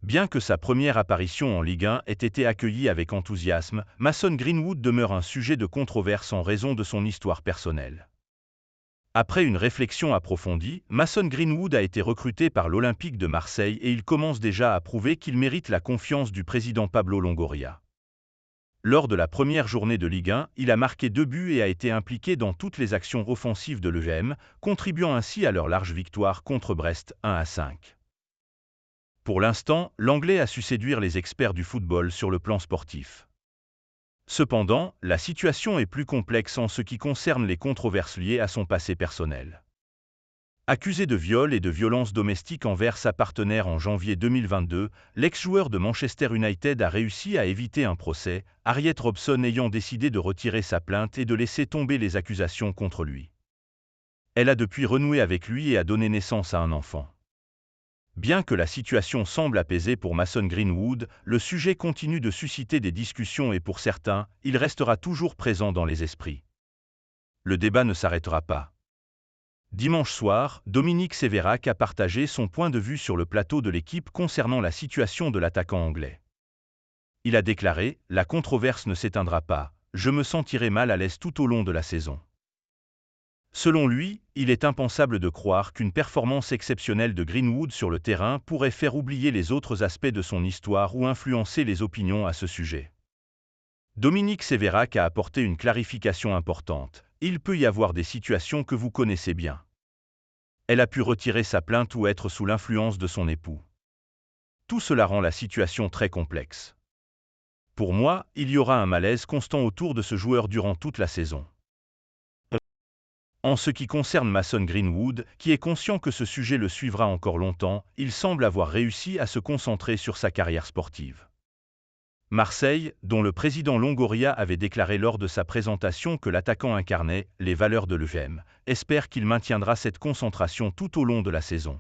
Bien que sa première apparition en Ligue 1 ait été accueillie avec enthousiasme, Mason Greenwood demeure un sujet de controverse en raison de son histoire personnelle. Après une réflexion approfondie, Mason Greenwood a été recruté par l'Olympique de Marseille et il commence déjà à prouver qu'il mérite la confiance du président Pablo Longoria. Lors de la première journée de Ligue 1, il a marqué 2 buts et a été impliqué dans toutes les actions offensives de l'EGM, contribuant ainsi à leur large victoire contre Brest 1-5. Pour l'instant, l'Anglais a su séduire les experts du football sur le plan sportif. Cependant, la situation est plus complexe en ce qui concerne les controverses liées à son passé personnel. Accusé de viol et de violences domestiques envers sa partenaire en janvier 2022, l'ex-joueur de Manchester United a réussi à éviter un procès, Harriet Robson ayant décidé de retirer sa plainte et de laisser tomber les accusations contre lui. Elle a depuis renoué avec lui et a donné naissance à un enfant. Bien que la situation semble apaisée pour Mason Greenwood, le sujet continue de susciter des discussions et pour certains, il restera toujours présent dans les esprits. Le débat ne s'arrêtera pas. Dimanche soir, Dominique Sévérac a partagé son point de vue sur le plateau de l'équipe concernant la situation de l'attaquant anglais. Il a déclaré « La controverse ne s'éteindra pas, je me sentirai mal à l'aise tout au long de la saison ». Selon lui, il est impensable de croire qu'une performance exceptionnelle de Greenwood sur le terrain pourrait faire oublier les autres aspects de son histoire ou influencer les opinions à ce sujet. Dominique Sévérac a apporté une clarification importante. Il peut y avoir des situations que vous connaissez bien. Elle a pu retirer sa plainte ou être sous l'influence de son époux. Tout cela rend la situation très complexe. Pour moi, il y aura un malaise constant autour de ce joueur durant toute la saison. En ce qui concerne Mason Greenwood, qui est conscient que ce sujet le suivra encore longtemps, il semble avoir réussi à se concentrer sur sa carrière sportive. Marseille, dont le président Longoria avait déclaré lors de sa présentation que l'attaquant incarnait les valeurs de l'EGM, espère qu'il maintiendra cette concentration tout au long de la saison.